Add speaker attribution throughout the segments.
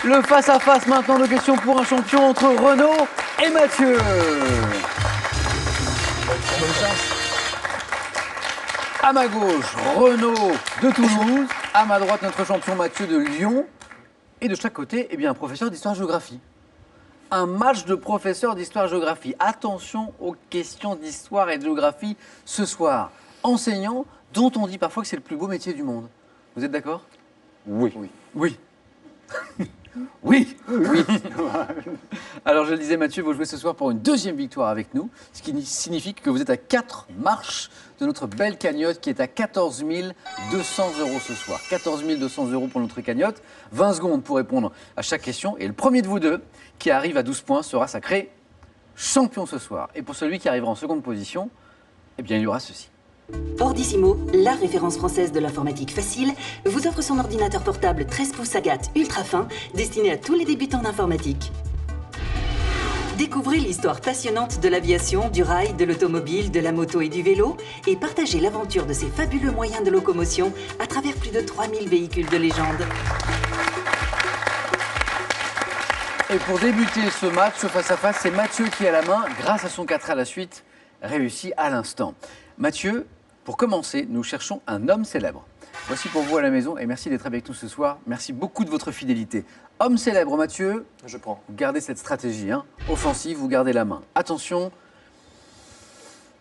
Speaker 1: Le face-à-face maintenant de questions pour un champion entre Renaud et Mathieu. Bonne chance. À ma gauche, Renaud de Toulouse. À ma droite, notre champion Mathieu de Lyon. Et de chaque côté, eh bien, un professeur d'histoire-géographie. Un match de professeurs d'histoire-géographie. Attention aux questions d'histoire et de géographie ce soir. Enseignant, dont on dit parfois que c'est le plus beau métier du monde. Vous êtes d'accord?
Speaker 2: Oui.
Speaker 1: Oui. Oui. Oui. Alors je le disais, Mathieu, vous jouez ce soir pour une deuxième victoire avec nous, ce qui signifie que vous êtes à 4 marches de notre belle cagnotte qui est à 14 200 € ce soir. 14 200 € pour notre cagnotte, 20 secondes pour répondre à chaque question. Et le premier de vous deux qui arrive à 12 points sera sacré champion ce soir. Et pour celui qui arrivera en seconde position, eh bien il y aura ceci.
Speaker 3: Ordissimo, la référence française de l'informatique facile, vous offre son ordinateur portable 13 pouces Agathe ultra fin, destiné à tous les débutants d'informatique. Découvrez l'histoire passionnante de l'aviation, du rail, de l'automobile, de la moto et du vélo, et partagez l'aventure de ces fabuleux moyens de locomotion à travers plus de 3000 véhicules de légende.
Speaker 1: Et pour débuter ce match, ce face-à-face, c'est Mathieu qui a la main, grâce à son 4 à la suite, réussi à l'instant. Mathieu, pour commencer, nous cherchons un homme célèbre. Voici pour vous à la maison, et merci d'être avec nous ce soir. Merci beaucoup de votre fidélité. Homme célèbre, Mathieu.
Speaker 2: Je prends.
Speaker 1: Vous gardez cette stratégie, hein. Offensive, vous gardez la main. Attention.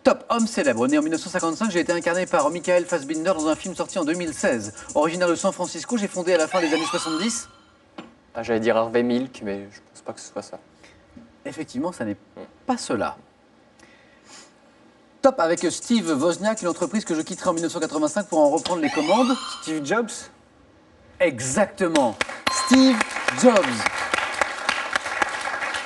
Speaker 1: Top, homme célèbre. Né en 1955, j'ai été incarné par Michael Fassbinder dans un film sorti en 2016. Originaire de San Francisco, j'ai fondé à la fin des années 70.
Speaker 2: Ah, j'allais dire Harvey Milk, mais je pense pas que ce soit ça.
Speaker 1: Effectivement, ça n'est pas cela. Top avec Steve Wozniak, une entreprise que je quitterai en 1985 pour en reprendre les commandes.
Speaker 4: Steve Jobs?
Speaker 1: Exactement, Steve Jobs.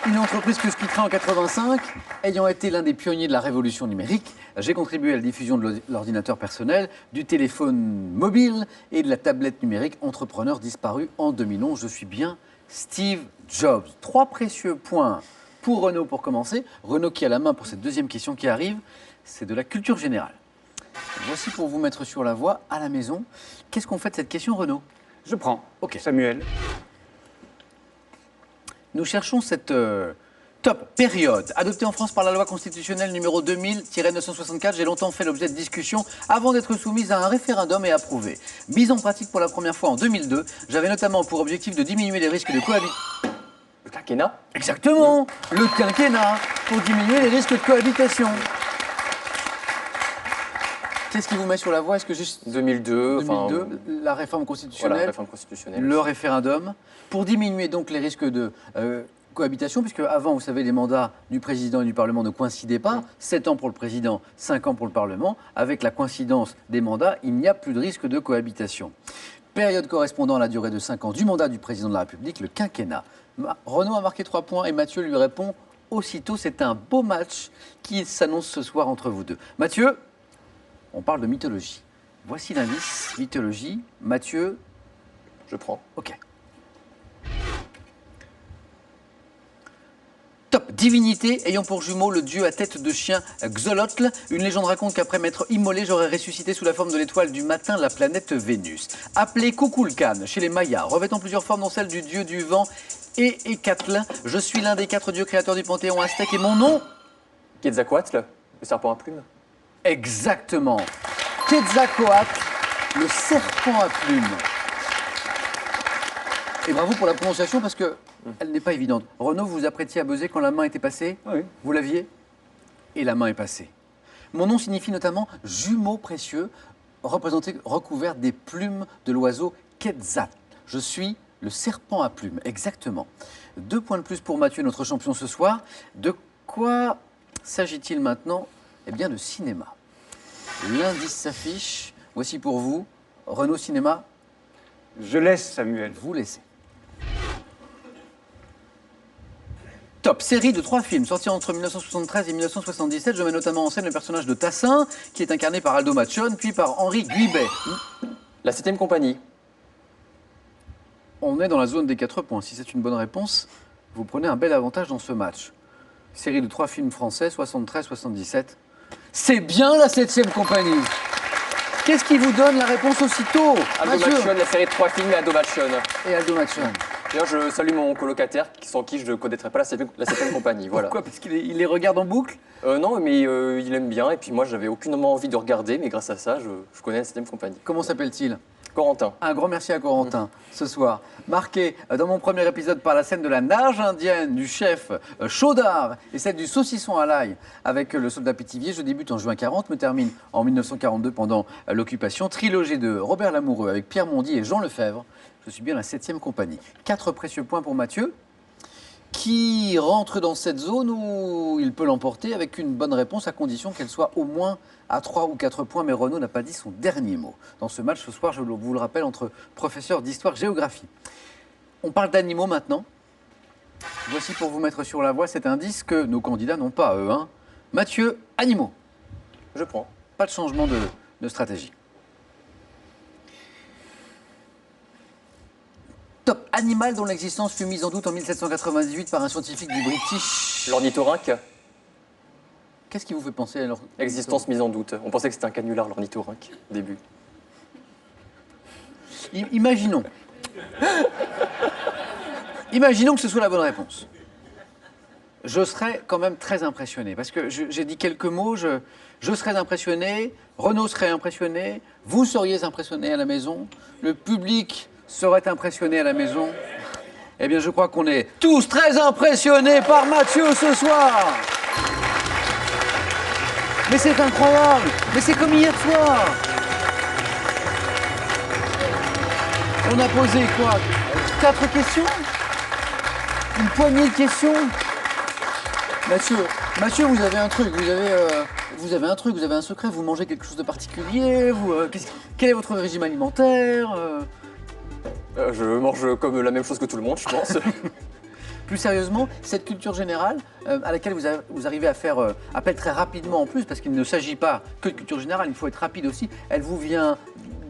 Speaker 1: Une entreprise que je quitterai en 85, ayant été l'un des pionniers de la révolution numérique, j'ai contribué à la diffusion de l'ordinateur personnel, du téléphone mobile et de la tablette numérique, entrepreneur disparu en 2011. Je suis bien Steve Jobs. 3 précieux points pour Renaud pour commencer. Renaud qui a la main pour cette deuxième question qui arrive, c'est de la culture générale. Voici pour vous mettre sur la voie à la maison. Qu'est-ce qu'on fait de cette question, Renaud?
Speaker 4: Je prends.
Speaker 1: Ok.
Speaker 4: Samuel.
Speaker 1: Nous cherchons cette top période, adoptée en France par la loi constitutionnelle numéro 2000-964. J'ai longtemps fait l'objet de discussions avant d'être soumise à un référendum et approuvée. Mise en pratique pour la première fois en 2002, j'avais notamment pour objectif de diminuer les risques de cohabitation.
Speaker 2: Le quinquennat?
Speaker 1: Exactement, le quinquennat, pour diminuer les risques de cohabitation. Qu'est-ce qui vous met sur la voie? Est-ce que juste
Speaker 2: 2002,
Speaker 1: 2002, la réforme constitutionnelle,
Speaker 2: voilà, réforme constitutionnelle.
Speaker 1: le référendum, pour diminuer donc les risques de cohabitation, puisque avant, vous savez, les mandats du président et du Parlement ne coïncidaient pas. 7 ans pour le président, 5 ans pour le Parlement. Avec la coïncidence des mandats, il n'y a plus de risque de cohabitation. Période correspondant à la durée de 5 ans du mandat du président de la République, le quinquennat. Renaud a marqué 3 points et Mathieu lui répond aussitôt. C'est un beau match qui s'annonce ce soir entre vous deux. Mathieu, on parle de mythologie. Voici l'indice, mythologie. Mathieu.
Speaker 2: Je prends.
Speaker 1: Ok. Top, divinité ayant pour jumeau le dieu à tête de chien Xolotl. Une légende raconte qu'après m'être immolé, j'aurais ressuscité sous la forme de l'étoile du matin la planète Vénus. Appelé Kukulkan chez les Mayas, revêtant plusieurs formes dont celle du dieu du vent et Écatl, je suis l'un des 4 dieux créateurs du panthéon aztèque et mon nom?
Speaker 2: Quetzalcoatl, le serpent à plumes.
Speaker 1: Exactement. Quetzalcoatl, le serpent à plumes. Et bravo pour la prononciation parce que elle n'est pas évidente. Renaud, vous vous apprêtiez à buzzer quand la main était passée?
Speaker 4: Oui.
Speaker 1: Vous l'aviez? Et la main est passée. Mon nom signifie notamment jumeau précieux, représenté, recouvert des plumes de l'oiseau Quetzal. Je suis le serpent à plumes, exactement. 2 points de plus pour Mathieu, notre champion ce soir. De quoi s'agit-il maintenant? Eh bien, de cinéma. L'indice s'affiche. Voici pour vous. Renaud Cinéma,
Speaker 4: Je laisse Samuel.
Speaker 1: vous laissez. Top, série de 3 films sortis entre 1973 et 1977. Je mets notamment en scène le personnage de Tassin, qui est incarné par Aldo Machon, puis par Henri Guibet.
Speaker 2: La 7e compagnie.
Speaker 1: On est dans la zone des 4 points. Si c'est une bonne réponse, vous prenez un bel avantage dans ce match. Série de 3 films français, 73-77. C'est bien la 7e compagnie. Qu'est-ce qui vous donne la réponse aussitôt?
Speaker 2: Aldo
Speaker 1: Mathieu
Speaker 2: Machon, la série de 3 films et Aldo Machon.
Speaker 1: et Aldo Machon.
Speaker 2: D'ailleurs, je salue mon colocataire sans qui je ne connaîtrais pas la septième compagnie. Voilà.
Speaker 1: Pourquoi? Parce qu'il les regarde en boucle?
Speaker 2: Non, mais il aime bien. Et puis moi, j'avais aucunement envie de regarder, mais grâce à ça, je connais la septième compagnie.
Speaker 1: Comment s'appelle-t-il?
Speaker 2: Corentin.
Speaker 1: Un grand merci à Corentin ce soir. Marqué dans mon premier épisode par la scène de la nage indienne, du chef Chaudard et celle du saucisson à l'ail avec le soldat Pétivier. Je débute en juin 40, me termine en 1942 pendant l'occupation. Trilogie de Robert Lamoureux avec Pierre Mondy et Jean Lefebvre. Je suis bien la 7e compagnie. 4 précieux points pour Mathieu, qui rentre dans cette zone où il peut l'emporter avec une bonne réponse à condition qu'elle soit au moins à 3 ou 4 points. Mais Renaud n'a pas dit son dernier mot dans ce match ce soir, je vous le rappelle, entre professeurs d'histoire-géographie. On parle d'animaux maintenant. Voici pour vous mettre sur la voie cet indice que nos candidats n'ont pas, eux. Hein. Mathieu, animaux.
Speaker 2: Je prends.
Speaker 1: Pas de changement de stratégie. Top. Animal dont l'existence fut mise en doute en 1798 par un scientifique du British.
Speaker 2: L'ornithorynque.
Speaker 1: Qu'est-ce qui vous fait penser à leur...
Speaker 2: Existence mise en doute. On pensait que c'était un canular, l'ornithorynque, au début.
Speaker 1: Imaginons. Imaginons que ce soit la bonne réponse. Je serais quand même très impressionné, parce que j'ai dit quelques mots, je serais impressionné, Renaud serait impressionné, vous seriez impressionné à la maison, le public serait impressionné à la maison. Eh bien, je crois qu'on est tous très impressionnés par Mathieu ce soir. Mais c'est incroyable, mais c'est comme hier soir. On a posé quoi? 4 questions? Une poignée de questions? Mathieu, vous avez un truc, vous avez un secret, vous mangez quelque chose de particulier, quel est votre régime alimentaire?
Speaker 2: Je mange comme la même chose que tout le monde, je pense.
Speaker 1: Plus sérieusement, cette culture générale à laquelle vous arrivez à faire appel très rapidement en plus, parce qu'il ne s'agit pas que de culture générale, il faut être rapide aussi, elle vous vient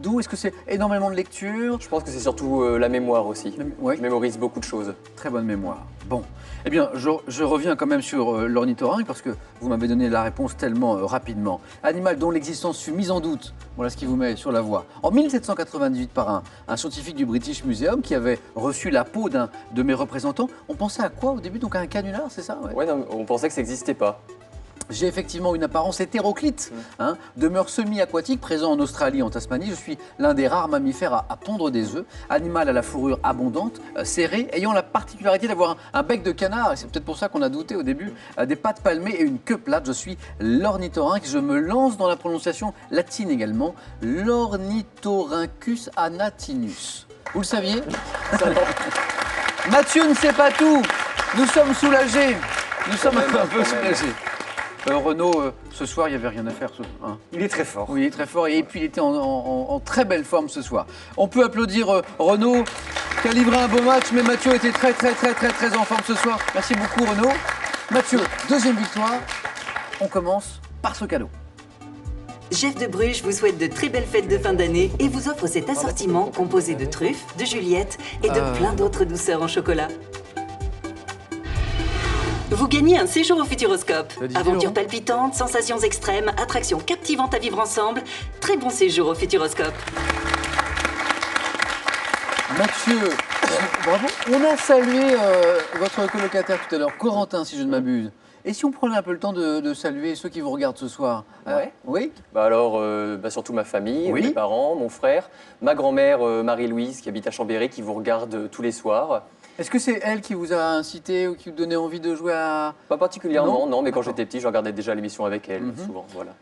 Speaker 1: d'où? Est-ce que c'est énormément de lecture?
Speaker 2: Je pense que c'est surtout la mémoire aussi.
Speaker 1: Ouais.
Speaker 2: Je mémorise beaucoup de choses.
Speaker 1: Très bonne mémoire. Bon, eh bien, je reviens quand même sur l'ornithorynque parce que vous m'avez donné la réponse tellement rapidement. Animal dont l'existence fut mise en doute, voilà ce qui vous met sur la voie. En 1798 par un scientifique du British Museum qui avait reçu la peau d'un de mes représentants. On pensait à quoi au début? Donc à un canular, c'est ça? Ouais.
Speaker 2: Ouais, non, on pensait que ça n'existait pas.
Speaker 1: J'ai effectivement une apparence hétéroclite, demeure semi-aquatique, présent en Australie, en Tasmanie. Je suis l'un des rares mammifères à pondre des œufs. Animal à la fourrure abondante, serrée, ayant la particularité d'avoir un bec de canard, et c'est peut-être pour ça qu'on a douté au début, des pattes palmées et une queue plate. Je suis l'ornithorynque. Je me lance dans la prononciation latine également, l'Ornithorhynchus anatinus. Vous le saviez? Mathieu ne sait pas tout. Nous sommes soulagés. Nous sommes un peu soulagés. Renaud, ce soir, il n'y avait rien à faire. Hein.
Speaker 4: Il est très fort.
Speaker 1: Oui, il est très fort et puis il était en très belle forme ce soir. On peut applaudir Renaud qui a livré un beau match, mais Mathieu était très en forme ce soir. Merci beaucoup Renaud. Mathieu, deuxième victoire. On commence par ce cadeau.
Speaker 3: Jeff de Bruges vous souhaite de très belles fêtes de fin d'année et vous offre cet assortiment composé de truffes, de juliette et de plein d'autres douceurs en chocolat. Vous gagnez un séjour au Futuroscope. Aventures palpitantes, sensations extrêmes, attractions captivantes à vivre ensemble. Très bon séjour au Futuroscope.
Speaker 1: Mathieu, bravo. On a salué votre colocataire tout à l'heure, Corentin, si je ne m'abuse. Et si on prenait un peu le temps de saluer ceux qui vous regardent ce soir?
Speaker 2: Ouais.
Speaker 1: Oui.
Speaker 2: Bah alors, surtout ma famille,
Speaker 1: Oui.
Speaker 2: mes parents, mon frère, ma grand-mère Marie-Louise qui habite à Chambéry, qui vous regarde tous les soirs.
Speaker 1: Est-ce que c'est elle qui vous a incité ou qui vous donnait envie de jouer à...
Speaker 2: Pas particulièrement, non, mais quand
Speaker 1: D'accord.
Speaker 2: j'étais petit, je regardais déjà l'émission avec elle, souvent, voilà.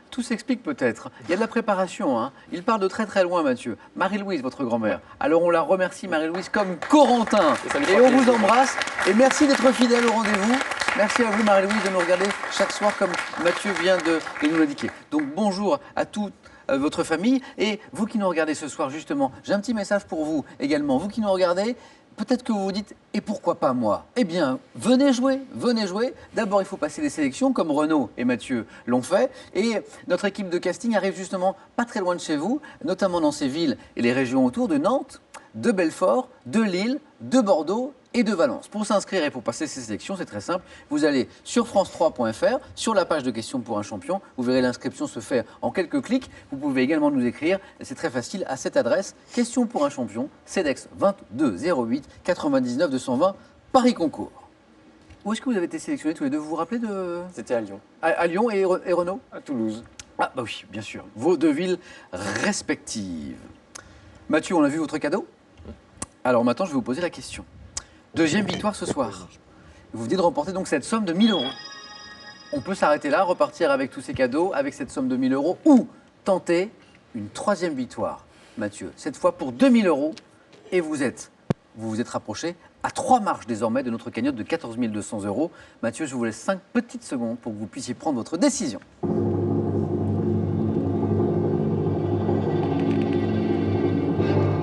Speaker 1: Tout s'explique peut-être. Il y a de la préparation. Hein. Il part de très loin, Mathieu. Marie-Louise, votre grand-mère. Alors on la remercie, Marie-Louise, comme Corentin.
Speaker 2: Et ça lui
Speaker 1: Et
Speaker 2: fera
Speaker 1: on vous
Speaker 2: plaisir.
Speaker 1: embrasse. Et merci d'être fidèle au rendez-vous. Merci à vous, Marie-Louise, de nous regarder chaque soir comme Mathieu vient de nous l'indiquer. Donc bonjour à toute votre famille. Et vous qui nous regardez ce soir, justement, j'ai un petit message pour vous également. Vous qui nous regardez, peut-être que vous vous dites, et pourquoi pas moi? Eh bien, venez jouer, venez jouer. D'abord, il faut passer les sélections, comme Renaud et Mathieu l'ont fait. Et notre équipe de casting arrive justement pas très loin de chez vous, notamment dans ces villes et les régions autour de Nantes, de Belfort, de Lille, de Bordeaux et de Valence. Pour s'inscrire et pour passer ces sélections, c'est très simple. Vous allez sur france3.fr, sur la page de questions pour un champion. Vous verrez l'inscription se faire en quelques clics. Vous pouvez également nous écrire, et c'est très facile, à cette adresse, questions pour un champion, CEDEX 22 08 99 220, Paris Concours. Où est-ce que vous avez été sélectionnés tous les deux? Vous vous rappelez de...
Speaker 2: C'était à Lyon.
Speaker 1: À Lyon et Renaud?
Speaker 4: À Toulouse.
Speaker 1: Ah bah oui, bien sûr. Vos deux villes respectives. Mathieu, on a vu votre cadeau? Alors maintenant, je vais vous poser la question. Deuxième victoire ce soir. Vous venez de remporter donc cette somme de 1 000 euros. On peut s'arrêter là, repartir avec tous ces cadeaux, avec cette somme de 1 000 euros, ou tenter une troisième victoire, Mathieu. Cette fois pour 2 000 euros, et vous vous êtes rapproché à 3 marches désormais de notre cagnotte de 14 200 euros. Mathieu, je vous laisse 5 petites secondes pour que vous puissiez prendre votre décision.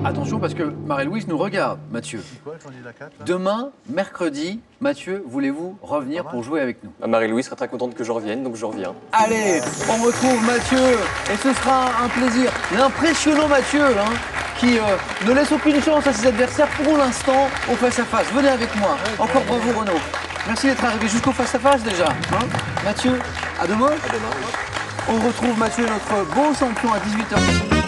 Speaker 1: Attention parce que Marie-Louise nous regarde, Mathieu.
Speaker 5: Quoi, candidat 4 là
Speaker 1: Demain, mercredi, Mathieu, voulez-vous revenir pour jouer avec nous?
Speaker 2: Marie-Louise sera très contente que je revienne, donc je reviens.
Speaker 1: Allez, on retrouve Mathieu et ce sera un plaisir. L'impressionnant Mathieu, hein, qui ne laisse aucune chance à ses adversaires pour l'instant au face-à-face. Venez avec moi. Encore bravo Renaud. Merci d'être arrivé jusqu'au face-à-face déjà. Hein. Mathieu, à demain.
Speaker 2: À demain.
Speaker 1: On retrouve Mathieu, notre beau champion, à 18h.